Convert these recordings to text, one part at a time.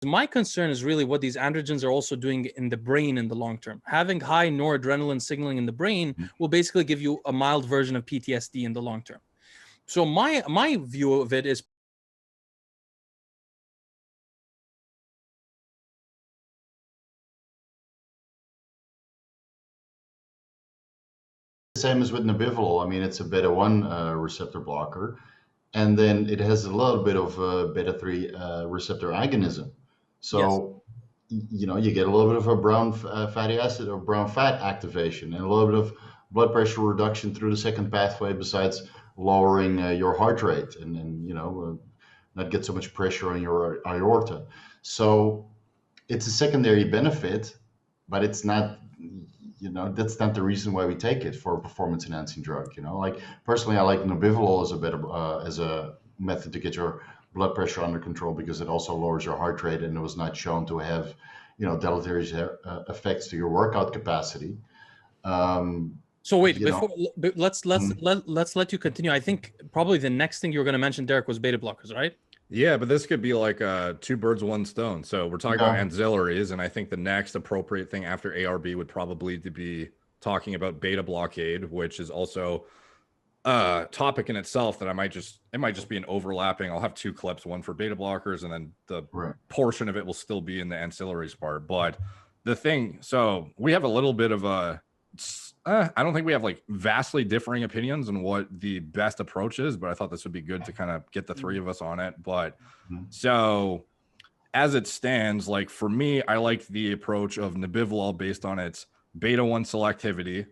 My concern is really what these androgens are also doing in the brain in the long term. Having high noradrenaline signaling in the brain will basically give you a mild version of PTSD in the long term. So my view of it is same as with Nebivolol. I mean, it's a beta-1 receptor blocker, and then it has a little bit of beta-3 receptor agonism. So, you know, you get a little bit of a brown fatty acid or brown fat activation and a little bit of blood pressure reduction through the second pathway, besides lowering your heart rate and you know, not get so much pressure on your aorta. So it's a secondary benefit, but it's not, you know, that's not the reason why we take it for a performance enhancing drug. You know, like personally, I like Nebivolol as a better as a method to get your blood pressure under control, because it also lowers your heart rate, and it was not shown to have, you know, deleterious effects to your workout capacity. So wait, let's let you continue. I think probably the next thing you were going to mention, Derek, was beta blockers, right? Yeah, but this could be like two birds, one stone. So we're talking about ancillaries, and I think the next appropriate thing after ARB would probably be talking about beta blockade, which is also a topic in itself that it might just be an overlapping. I'll have two clips, one for beta blockers, and then the portion of it will still be in the ancillaries part. But the thing, so we have a little bit of a I don't think we have like vastly differing opinions on what the best approach is, but I thought this would be good to kind of get the three of us on it. But so as it stands, like for me, I like the approach of Nebivolol based on its beta-1 selectivity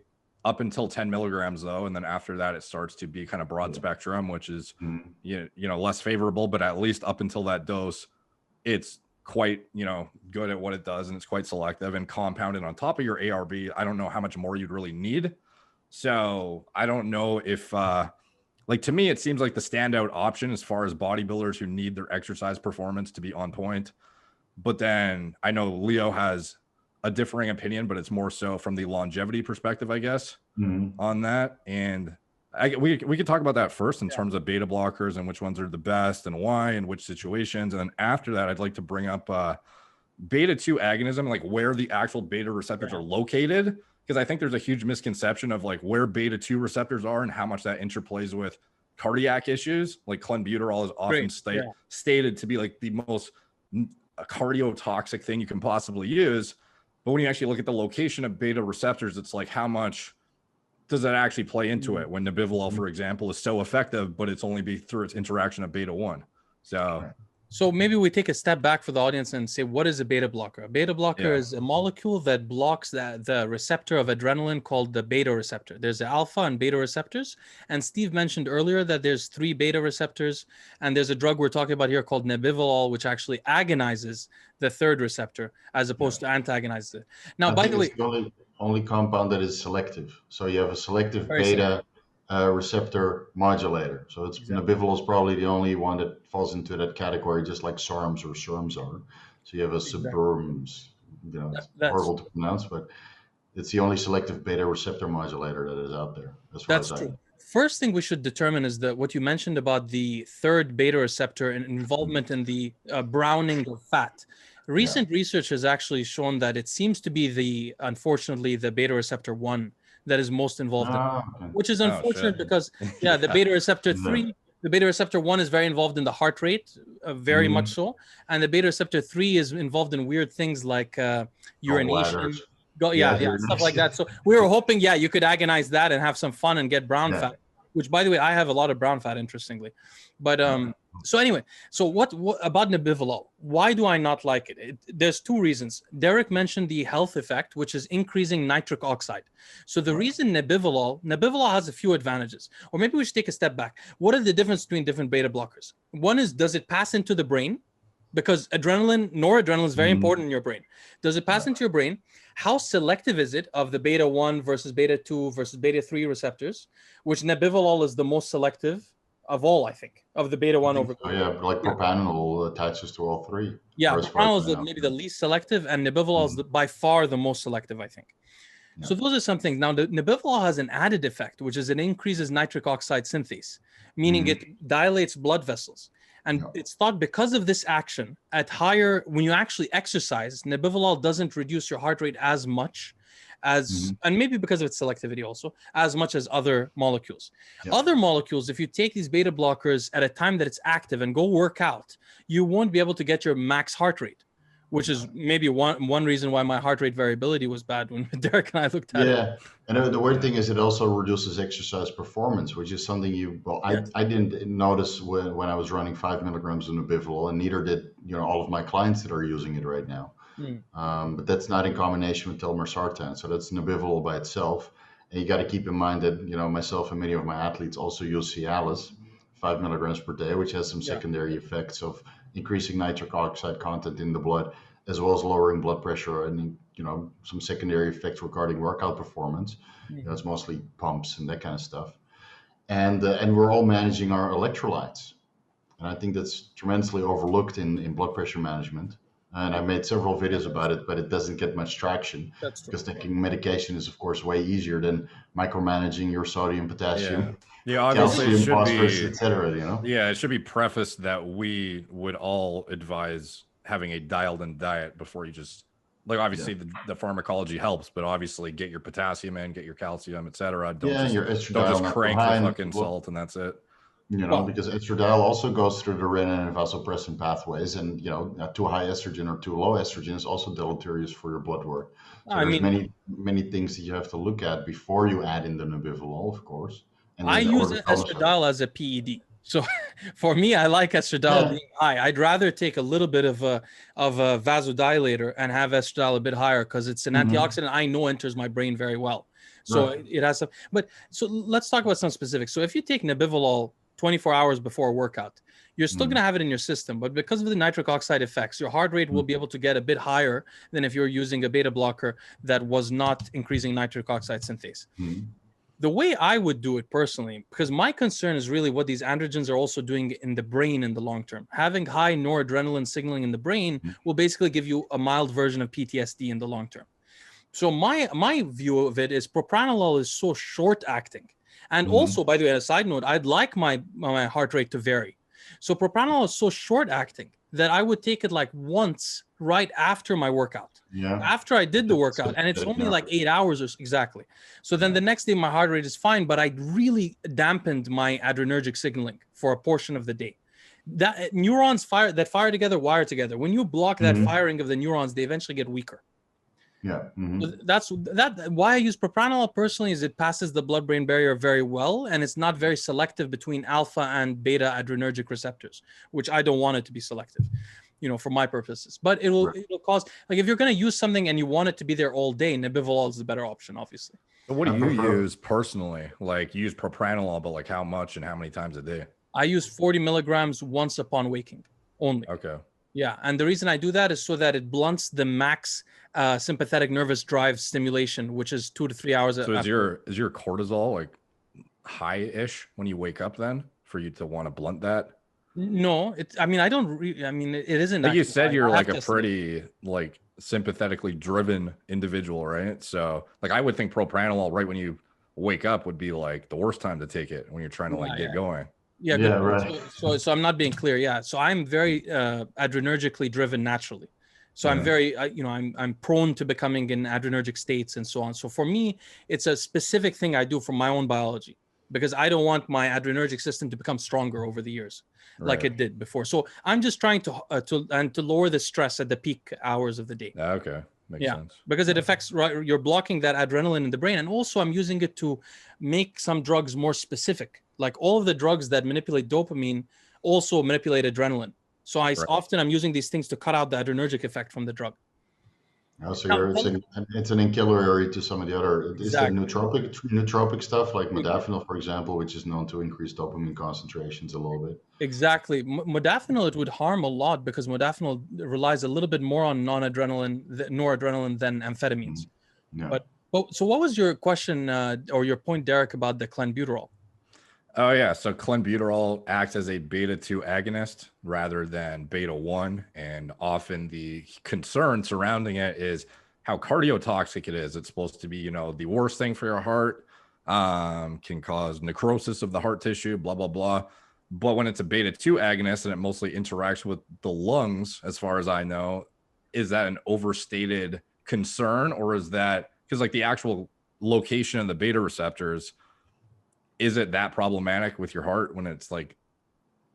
up until 10 milligrams though. And then after that, it starts to be kind of broad spectrum, which is, you know, less favorable, but at least up until that dose, it's quite, you know, good at what it does, and it's quite selective and compounded on top of your ARB. I don't know how much more you'd really need. So I don't know if like, to me, it seems like the standout option as far as bodybuilders who need their exercise performance to be on point. But then I know Leo has a differing opinion, but it's more so from the longevity perspective, I guess, on that. And we could talk about that first in terms of beta blockers and which ones are the best and why and which situations. And then after that, I'd like to bring up beta-2 agonism, like where the actual beta receptors are located, because I think there's a huge misconception of like where beta-2 receptors are and how much that interplays with cardiac issues. Like Clenbuterol is often stated to be like the most cardiotoxic thing you can possibly use. But when you actually look at the location of beta receptors, it's like how much does that actually play into it when Nebivolol, for example, is so effective, but it's only be through its interaction of beta-1. So maybe we take a step back for the audience and say, what is a beta blocker? A beta blocker is a molecule that blocks the receptor of adrenaline called the beta receptor. There's the alpha and beta receptors. And Steve mentioned earlier that there's 3 beta receptors. And there's a drug we're talking about here called Nebivolol, which actually agonizes the 3rd receptor as opposed to antagonizes it. Now, by the way, the only compound that is selective. So you have a selective beta receptor modulator. So it's Nebivolol is probably the only one that falls into that category, just like SARMs or SERMs are. So you have a Supraphysiological, you know, it's horrible to pronounce, but it's the only selective beta receptor modulator that is out there. As far as true. First thing we should determine is that what you mentioned about the 3rd beta receptor and involvement in the browning of fat. Recent research has actually shown that it seems to be unfortunately, the beta receptor 1 that is most involved in, which is unfortunate because, the beta receptor 3, the beta receptor 1 is very involved in the heart rate, very much so. And the beta receptor 3 is involved in weird things like urination. Stuff like that. So we were hoping, you could agonize that and have some fun and get brown fat, which, by the way, I have a lot of brown fat, interestingly. But so anyway, so what about Nebivolol? Why do I not like it? There's 2 reasons. Derek mentioned the health effect, which is increasing nitric oxide. So the reason Nebivolol has a few advantages, or maybe we should take a step back. What are the difference between different beta blockers? One is, does it pass into the brain? Because noradrenaline is very important in your brain. Does it pass into your brain? How selective is it of the beta-1 versus beta-2 versus beta-3 receptors, which Nebivolol is the most selective of all, I think, of the beta-1 over. Like Propranolol attaches to all 3. Propranolol is maybe the least selective, and Nebivolol is by far the most selective, I think. So those are some things. Now, the Nebivolol has an added effect, which is it increases nitric oxide synthase, meaning it dilates blood vessels. And it's thought because of this action at higher, when you actually exercise, Nebivolol doesn't reduce your heart rate as much as, and maybe because of its selectivity also, as much as other molecules. Other molecules, if you take these beta blockers at a time that it's active and go work out, you won't be able to get your max heart rate, which is maybe one reason why my heart rate variability was bad when Derek and I looked at it. Yeah, and the weird thing is it also reduces exercise performance, which is something I didn't notice when I was running 5 milligrams of Nebivolol, and neither did all of my clients that are using it right now. But that's not in combination with telmisartan, so that's Nebivolol by itself. And you got to keep in mind that myself and many of my athletes also use Cialis, 5 milligrams per day, which has some secondary effects of increasing nitric oxide content in the blood, as well as lowering blood pressure and some secondary effects regarding workout performance. It's mostly pumps and that kind of stuff. And we're all managing our electrolytes, and I think that's tremendously overlooked in blood pressure management. And I made several videos about it, but it doesn't get much traction because taking medication is, of course, way easier than micromanaging your sodium, potassium, obviously calcium, it should phosphorus, be, etc. Yeah, it should be prefaced that we would all advise having a dialed-in diet before you just, like, obviously the pharmacology helps, but obviously get your potassium in, get your calcium, etc. Don't just crank the fucking salt and that's it. Because estradiol also goes through the renin and vasopressin pathways, and too high estrogen or too low estrogen is also deleterious for your blood work. So there's many things that you have to look at before you add in the Nebivolol, of course. And I use estradiol as a PED. So for me, I like estradiol being high. I'd rather take a little bit of a vasodilator and have estradiol a bit higher because it's an antioxidant I know enters my brain very well. So it has some. But so let's talk about some specifics. So if you take Nebivolol 24 hours before a workout, you're still going to have it in your system, but because of the nitric oxide effects, your heart rate will be able to get a bit higher than if you're using a beta blocker that was not increasing nitric oxide synthase. The way I would do it personally, because my concern is really what these androgens are also doing in the brain in the long term. Having high noradrenaline signaling in the brain will basically give you a mild version of PTSD in the long term. So my view of it is propranolol is so short acting. And also, by the way, as a side note, I'd like my heart rate to vary. So propranolol is so short acting that I would take it like once right after my workout. After I did the workout, and it's only like 8 hours or exactly. So then the next day my heart rate is fine, but I really dampened my adrenergic signaling for a portion of the day. That neurons fire together, wire together. When you block that firing of the neurons, they eventually get weaker. That's why I use propranolol personally, is it passes the blood-brain barrier very well, and it's not very selective between alpha and beta adrenergic receptors, which I don't want it to be selective, for my purposes. But it'll cause, like, if you're going to use something and you want it to be there all day, Nebivolol is the better option, obviously. So what do you use personally? Like, you use propranolol, but like how much and how many times a day? I use 40 milligrams once upon waking only. Okay. Yeah, and the reason I do that is so that it blunts the max sympathetic nervous drive stimulation, which is 2 to 3 hours. So is your cortisol like high-ish when you wake up then for you to want to blunt that? No, it isn't. Like you said, you're like a pretty like sympathetically driven individual, right? So like I would think propranolol right when you wake up would be like the worst time to take it when you're trying to get going. Yeah, right. So I'm not being clear. Yeah, so I'm very adrenergically driven naturally. So I'm very, I'm prone to becoming in adrenergic states and so on. So for me, it's a specific thing I do for my own biology because I don't want my adrenergic system to become stronger over the years like it did before. So I'm just trying to lower the stress at the peak hours of the day. Okay. Makes sense. Because it affects, you're blocking that adrenaline in the brain. And also I'm using it to make some drugs more specific. Like all of the drugs that manipulate dopamine also manipulate adrenaline. So often I'm using these things to cut out the adrenergic effect from the drug. So it's an ancillary to some of the other. Is there nootropic stuff like modafinil, for example, which is known to increase dopamine concentrations a little bit? Exactly. Modafinil, it would harm a lot because modafinil relies a little bit more on noradrenaline than amphetamines. But so what was your question or your point, Derek, about the clenbuterol? Oh, yeah. So clenbuterol acts as a beta-2 agonist rather than beta-1. And often the concern surrounding it is how cardiotoxic it is. It's supposed to be, the worst thing for your heart, can cause necrosis of the heart tissue, blah, blah, blah. But when it's a beta 2 agonist and it mostly interacts with the lungs, as far as I know, is that an overstated concern, or is that because like the actual location of the beta receptors, is it that problematic with your heart when it's like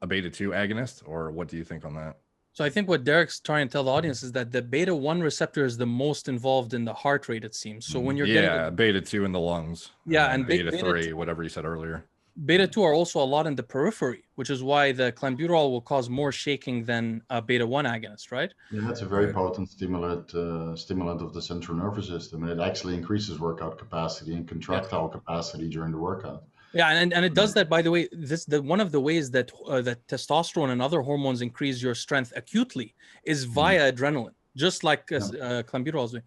a beta 2 agonist, or what do you think on that? So I think what Derek's trying to tell the audience is that the beta 1 receptor is the most involved in the heart rate, it seems. So when you're getting beta 2 in the lungs, and beta 3, whatever you said earlier. Beta 2 are also a lot in the periphery, which is why the Clenbuterol will cause more shaking than a beta 1 agonist, right? Yeah, that's a very potent stimulant of the central nervous system, and it actually increases workout capacity and contractile capacity during the workout. Yeah, and it does that, by the way. One of the ways that that testosterone and other hormones increase your strength acutely is via adrenaline, just like Clenbuterol is doing.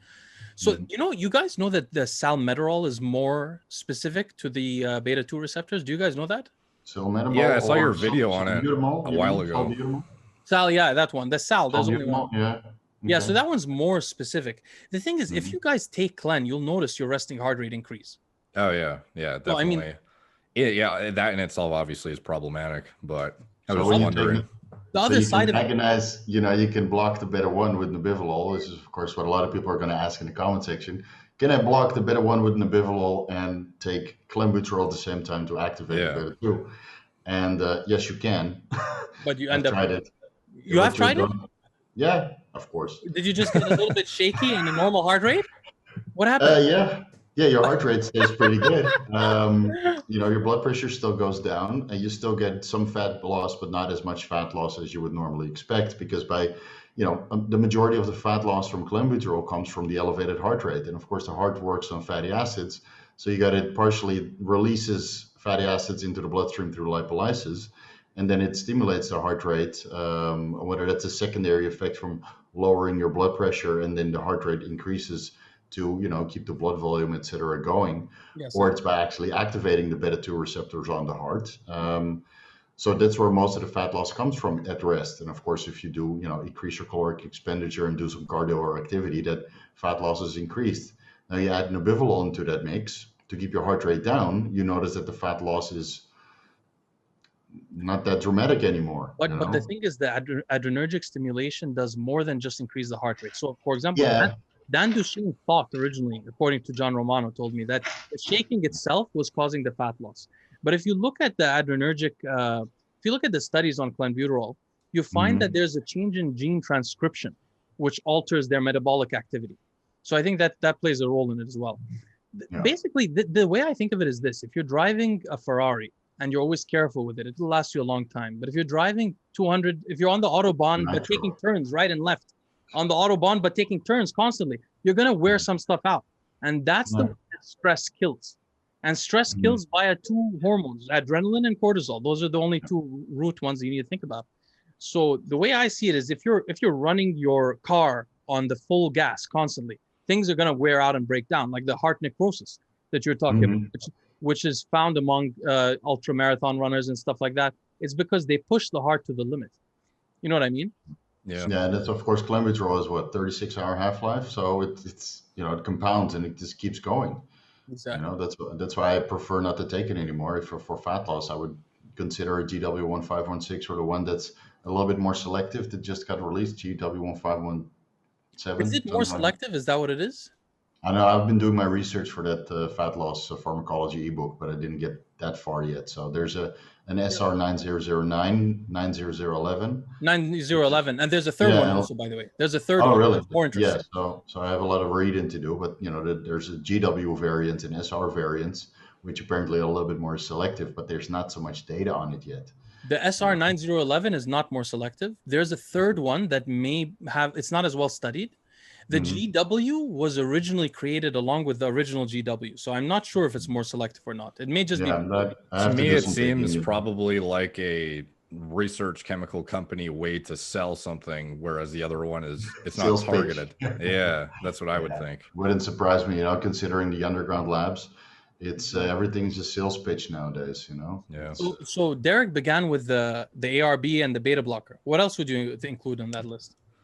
So you guys know that the salmeterol is more specific to the beta 2 receptors. Do you guys know that? Salmeterol. Yeah, I saw your video on it a while ago. Sal, yeah, that one. The sal. There's only one. Yeah. Okay. Yeah, so that one's more specific. The thing is, if you guys take Clen, you'll notice your resting heart rate increase. Oh yeah, definitely. So, I mean, that in itself obviously is problematic, but I was wondering. The other side of it, agonize, you can block the beta 1 with Nebivolol. This is, of course, what a lot of people are going to ask in the comment section. Can I block the beta 1 with Nebivolol and take Clenbuterol at the same time to activate the beta 2? And yes, you can. But you end up tried it. You have tried it? Yeah, of course. Did you just get a little bit shaky in a normal heart rate? What happened? Yeah, your heart rate stays pretty good. Your blood pressure still goes down, and you still get some fat loss, but not as much fat loss as you would normally expect, because the majority of the fat loss from Clenbuterol comes from the elevated heart rate, and of course the heart works on fatty acids, so it partially releases fatty acids into the bloodstream through lipolysis, and then it stimulates the heart rate. Whether that's a secondary effect from lowering your blood pressure, and then the heart rate increases to keep the blood volume, etc., going, or it's by actually activating the beta 2 receptors on the heart. So that's where most of the fat loss comes from at rest. And of course, if you do increase your caloric expenditure and do some cardio activity, that fat loss is increased. Now you add Nebivolol into that mix to keep your heart rate down, you notice that the fat loss is not that dramatic anymore. But the thing is, the adrenergic stimulation does more than just increase the heart rate. So for example, Dan Duchesne thought originally, according to John Romano, told me that the shaking itself was causing the fat loss. But if you look at the adrenergic, if you look at the studies on Clenbuterol, you find that there's a change in gene transcription, which alters their metabolic activity. So I think that plays a role in it as well. Basically, the way I think of it is this: if you're driving a Ferrari and you're always careful with it, it'll last you a long time. But if you're driving 200, if you're on the Autobahn but taking turns right and left, on the Autobahn but taking turns constantly, you're going to wear some stuff out. And that's the way that stress kills. And stress kills via two hormones, adrenaline and cortisol. Those are the only two root ones you need to think about. So the way I see it is if you're running your car on the full gas constantly, things are going to wear out and break down, like the heart necrosis that you're talking about, which is found among ultra marathon runners and stuff like that. It's because they push the heart to the limit. You know what I mean? Yeah, and that's, of course, Clenbuterol is what, 36-hour half-life, so it's it compounds and it just keeps going. Exactly. That's why I prefer not to take it anymore. For fat loss, I would consider a GW1516 or the one that's a little bit more selective that just got released, GW1517. Is it more selective? Is that what it is? I know I've been doing my research for that fat loss pharmacology ebook, but I didn't get that far yet. So there's an SR 9009, 90011. 9011, and there's a third one also, by the way. There's a third one. Oh, really? More interesting. Yeah. So I have a lot of reading to do, but there's a GW variant and SR variants, which apparently are a little bit more selective, but there's not so much data on it yet. The SR 9011 is not more selective. There's a third one that may have. It's not as well studied. The GW was originally created along with the original GW, so I'm not sure if it's more selective or not. It may just be. To me, it seems probably like a research chemical company way to sell something, whereas the other one it's not targeted. Yeah, that's what I would think. Wouldn't surprise me, considering the underground labs. It's everything's a sales pitch nowadays, Yeah. So Derek began with the ARB and the beta blocker. What else would you include on that list?